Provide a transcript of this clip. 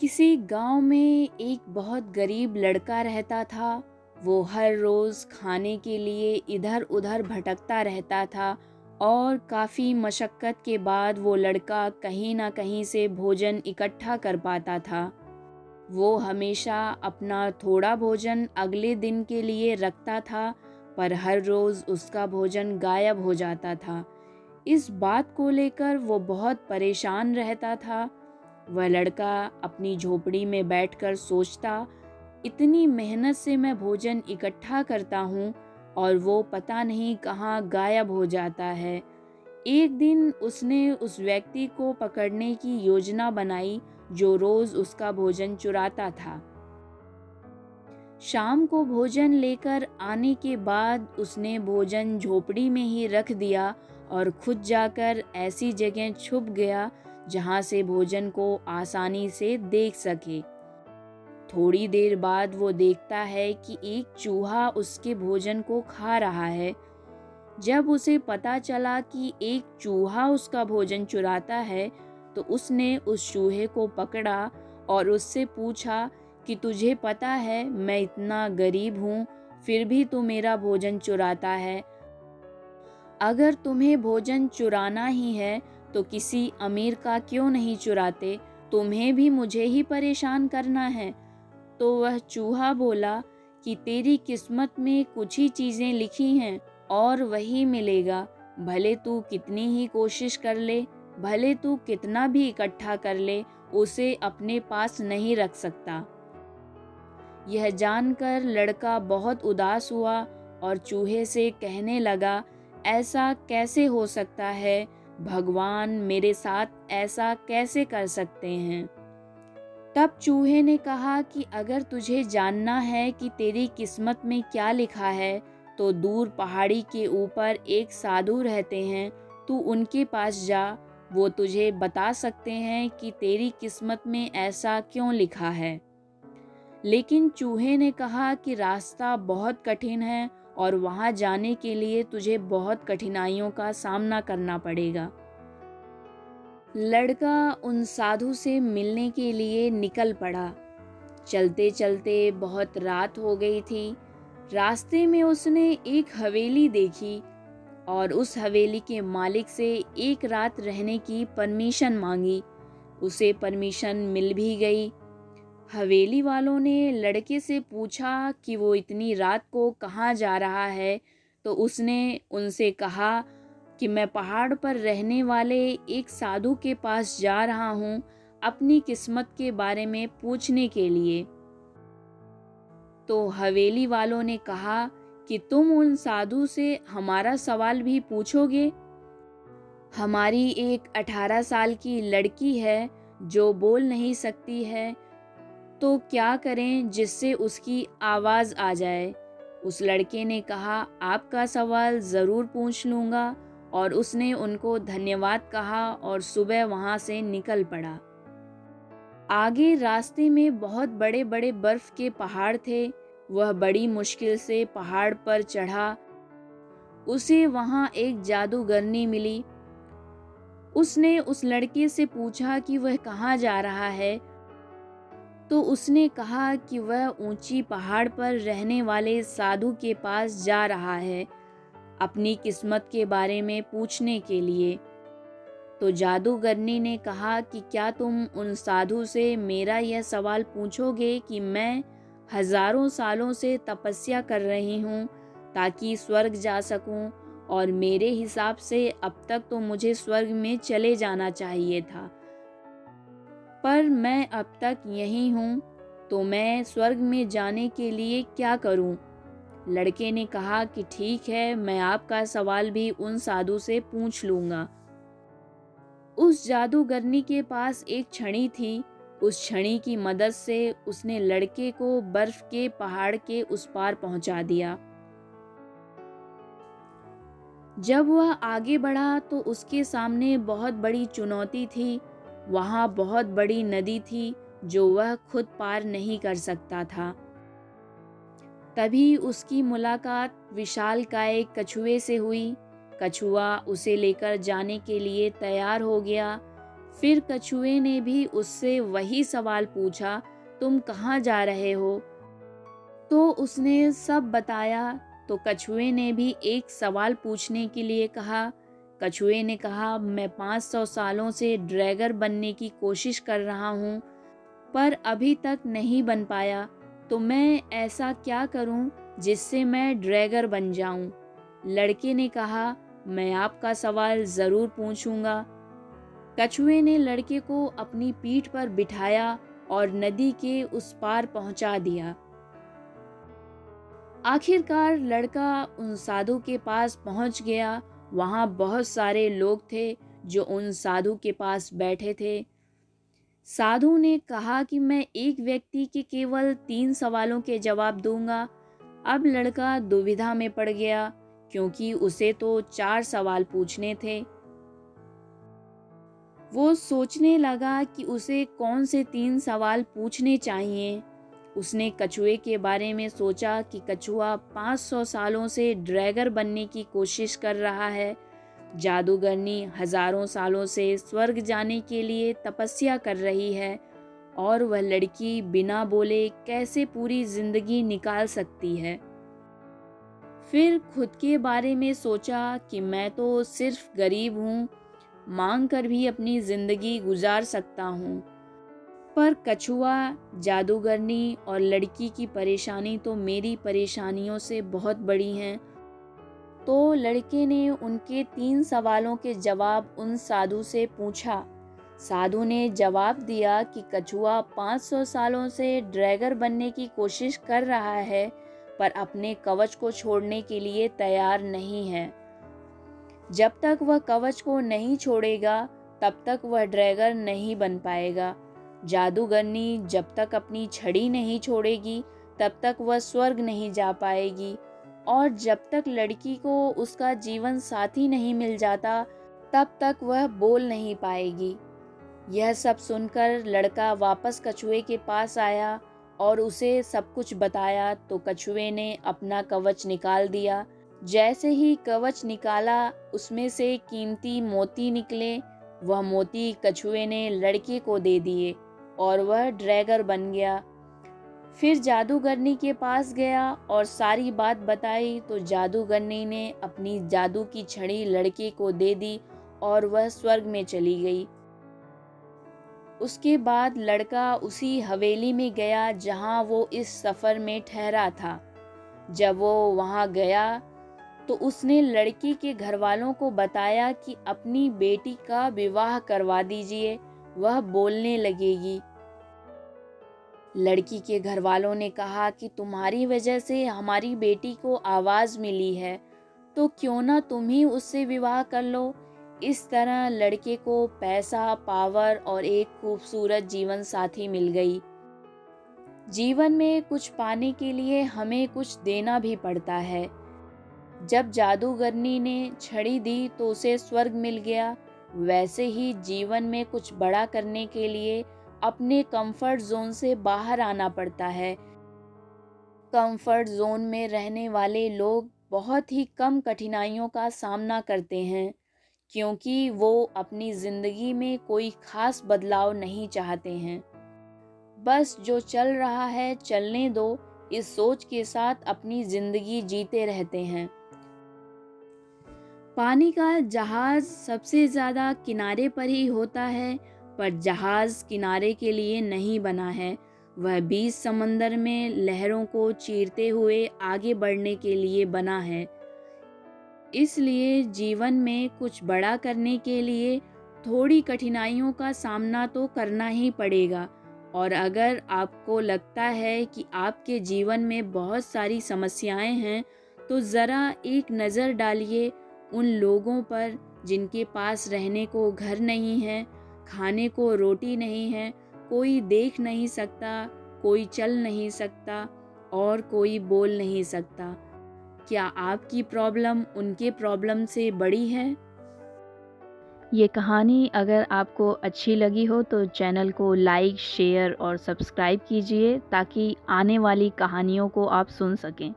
किसी गांव में एक बहुत गरीब लड़का रहता था। वो हर रोज़ खाने के लिए इधर उधर भटकता रहता था और काफ़ी मशक्क़त के बाद वो लड़का कहीं ना कहीं से भोजन इकट्ठा कर पाता था। वो हमेशा अपना थोड़ा भोजन अगले दिन के लिए रखता था, पर हर रोज़ उसका भोजन गायब हो जाता था। इस बात को लेकर वो बहुत परेशान रहता था। वह लड़का अपनी झोपड़ी में बैठकर सोचता, इतनी मेहनत से मैं भोजन इकट्ठा करता हूँ और वो पता नहीं कहाँ गायब हो जाता है। एक दिन उसने उस व्यक्ति को पकड़ने की योजना बनाई जो रोज उसका भोजन चुराता था। शाम को भोजन लेकर आने के बाद उसने भोजन झोपड़ी में ही रख दिया और खुद जाकर ऐसी जगह छुप गया जहां से भोजन को आसानी से देख सके। थोड़ी देर बाद वो देखता है कि एक चूहा उसके भोजन को खा रहा है। जब उसे पता चला कि एक चूहा उसका भोजन चुराता है, तो उसने उस चूहे को पकड़ा और उससे पूछा कि तुझे पता है मैं इतना गरीब हूँ, फिर भी तू मेरा भोजन चुराता है। अगर तुम्हें भोजन चुराना ही है तो किसी अमीर का क्यों नहीं चुराते, तुम्हें भी मुझे ही परेशान करना है। तो वह चूहा बोला कि तेरी किस्मत में कुछ ही चीज़ें लिखी हैं और वही मिलेगा। भले तू कितनी ही कोशिश कर ले, भले तू कितना भी इकट्ठा कर ले, उसे अपने पास नहीं रख सकता। यह जानकर लड़का बहुत उदास हुआ और चूहे से कहने लगा, ऐसा कैसे हो सकता है? भगवान मेरे साथ ऐसा कैसे कर सकते हैं? तब चूहे ने कहा कि अगर तुझे जानना है कि तेरी किस्मत में क्या लिखा है, तो दूर पहाड़ी के ऊपर एक साधु रहते हैं, तू उनके पास जा। वो तुझे बता सकते हैं कि तेरी किस्मत में ऐसा क्यों लिखा है। लेकिन चूहे ने कहा कि रास्ता बहुत कठिन है और वहाँ जाने के लिए तुझे बहुत कठिनाइयों का सामना करना पड़ेगा। लड़का उन साधु से मिलने के लिए निकल पड़ा। चलते चलते बहुत रात हो गई थी। रास्ते में उसने एक हवेली देखी और उस हवेली के मालिक से एक रात रहने की परमिशन मांगी। उसे परमिशन मिल भी गई। हवेली वालों ने लड़के से पूछा कि वो इतनी रात को कहाँ जा रहा है, तो उसने उनसे कहा कि मैं पहाड़ पर रहने वाले एक साधु के पास जा रहा हूँ अपनी किस्मत के बारे में पूछने के लिए। तो हवेली वालों ने कहा कि तुम उन साधु से हमारा सवाल भी पूछोगे? हमारी एक 18 साल की लड़की है जो बोल नहीं सकती है, तो क्या करें जिससे उसकी आवाज़ आ जाए? उस लड़के ने कहा, आपका सवाल ज़रूर पूछ लूँगा। और उसने उनको धन्यवाद कहा और सुबह वहाँ से निकल पड़ा। आगे रास्ते में बहुत बड़े बड़े बर्फ के पहाड़ थे। वह बड़ी मुश्किल से पहाड़ पर चढ़ा। उसे वहाँ एक जादूगरनी मिली। उसने उस लड़के से पूछा कि वह कहाँ जा रहा है, तो उसने कहा कि वह ऊंची पहाड़ पर रहने वाले साधु के पास जा रहा है अपनी किस्मत के बारे में पूछने के लिए। तो जादूगरनी ने कहा कि क्या तुम उन साधु से मेरा यह सवाल पूछोगे कि मैं हजारों सालों से तपस्या कर रही हूँ ताकि स्वर्ग जा सकूँ, और मेरे हिसाब से अब तक तो मुझे स्वर्ग में चले जाना चाहिए था, पर मैं अब तक यहीं हूँ, तो मैं स्वर्ग में जाने के लिए क्या करूँ? लड़के ने कहा कि ठीक है, मैं आपका सवाल भी उन साधु से पूछ लूँगा। उस जादूगरनी के पास एक छड़ी थी। उस छड़ी की मदद से उसने लड़के को बर्फ के पहाड़ के उस पार पहुंचा दिया। जब वह आगे बढ़ा तो उसके सामने बहुत बड़ी चुनौती थी। वहां बहुत बड़ी नदी थी जो वह खुद पार नहीं कर सकता था। तभी उसकी मुलाकात विशालकाय कछुए से हुई। कछुआ उसे लेकर जाने के लिए तैयार हो गया। फिर कछुए ने भी उससे वही सवाल पूछा, तुम कहाँ जा रहे हो? तो उसने सब बताया। तो कछुए ने भी एक सवाल पूछने के लिए कहा। कछुए ने कहा, मैं 500 सालों से ड्रैगर बनने की कोशिश कर रहा हूँ, पर अभी तक नहीं बन पाया। तो मैं ऐसा क्या करूँ जिससे मैं ड्रैगर बन जाऊँ? लड़के ने कहा, मैं आपका सवाल ज़रूर पूछूंगा। कछुए ने लड़के को अपनी पीठ पर बिठाया और नदी के उस पार पहुंचा दिया। आखिरकार लड़का उन साधु के पास पहुंच गया। वहां बहुत सारे लोग थे जो उन साधु के पास बैठे थे। साधु ने कहा कि मैं एक व्यक्ति के केवल 3 सवालों के जवाब दूंगा। अब लड़का दुविधा में पड़ गया क्योंकि उसे तो 4 सवाल पूछने थे। वो सोचने लगा कि उसे कौन से 3 सवाल पूछने चाहिए। उसने कछुए के बारे में सोचा कि कछुआ 500 सालों से ड्रैगर बनने की कोशिश कर रहा है। जादूगरनी हजारों सालों से स्वर्ग जाने के लिए तपस्या कर रही है और वह लड़की बिना बोले कैसे पूरी जिंदगी निकाल सकती है। फिर खुद के बारे में सोचा कि मैं तो सिर्फ गरीब हूँ, मांग कर भी अपनी जिंदगी गुजार सकता हूँ। पर कछुआ, जादूगरनी और लड़की की परेशानी तो मेरी परेशानियों से बहुत बड़ी हैं। तो लड़के ने उनके 3 सवालों के जवाब उन साधु से पूछा। साधु ने जवाब दिया कि कछुआ 500 सालों से ड्रैगर बनने की कोशिश कर रहा है, पर अपने कवच को छोड़ने के लिए तैयार नहीं है। जब तक वह कवच को नहीं छोड़ेगा, तब तक वह ड्रैगर नहीं बन पाएगा। जादूगरनी जब तक अपनी छड़ी नहीं छोड़ेगी, तब तक वह स्वर्ग नहीं जा पाएगी। और जब तक लड़की को उसका जीवन साथी नहीं मिल जाता, तब तक वह बोल नहीं पाएगी। यह सब सुनकर लड़का वापस कछुए के पास आया और उसे सब कुछ बताया। तो कछुए ने अपना कवच निकाल दिया। जैसे ही कवच निकाला, उसमें से कीमती मोती निकले। वह मोती कछुए ने लड़के को दे दिए और वह ड्रैगर बन गया। फिर जादूगरनी के पास गया और सारी बात बताई। तो जादूगरनी ने अपनी जादू की छड़ी लड़के को दे दी और वह स्वर्ग में चली गई। उसके बाद लड़का उसी हवेली में गया जहां वो इस सफर में ठहरा था। जब वो वहां गया तो उसने लड़की के घर वालों को बताया कि अपनी बेटी का विवाह करवा दीजिए, वह बोलने लगेगी। लड़की के घर वालों ने कहा कि तुम्हारी वजह से हमारी बेटी को आवाज़ मिली है, तो क्यों ना तुम ही उससे विवाह कर लो। इस तरह लड़के को पैसा, पावर और एक खूबसूरत जीवन साथी मिल गई। जीवन में कुछ पाने के लिए हमें कुछ देना भी पड़ता है। जब जादूगरनी ने छड़ी दी तो उसे स्वर्ग मिल गया। वैसे ही जीवन में कुछ बड़ा करने के लिए अपने कंफर्ट जोन से बाहर आना पड़ता है। कंफर्ट जोन में रहने वाले लोग बहुत ही कम कठिनाइयों का सामना करते हैं, क्योंकि वो अपनी जिंदगी में कोई खास बदलाव नहीं चाहते हैं। बस जो चल रहा है चलने दो, इस सोच के साथ अपनी जिंदगी जीते रहते हैं। पानी का जहाज सबसे ज़्यादा किनारे पर ही होता है, पर जहाज किनारे के लिए नहीं बना है। वह बीच समंदर में लहरों को चीरते हुए आगे बढ़ने के लिए बना है। इसलिए जीवन में कुछ बड़ा करने के लिए थोड़ी कठिनाइयों का सामना तो करना ही पड़ेगा। और अगर आपको लगता है कि आपके जीवन में बहुत सारी समस्याएं हैं, तो ज़रा एक नज़र डालिए उन लोगों पर जिनके पास रहने को घर नहीं है, खाने को रोटी नहीं है, कोई देख नहीं सकता, कोई चल नहीं सकता और कोई बोल नहीं सकता। क्या आपकी प्रॉब्लम उनके प्रॉब्लम से बड़ी है? ये कहानी अगर आपको अच्छी लगी हो तो चैनल को लाइक, शेयर और सब्सक्राइब कीजिए ताकि आने वाली कहानियों को आप सुन सकें।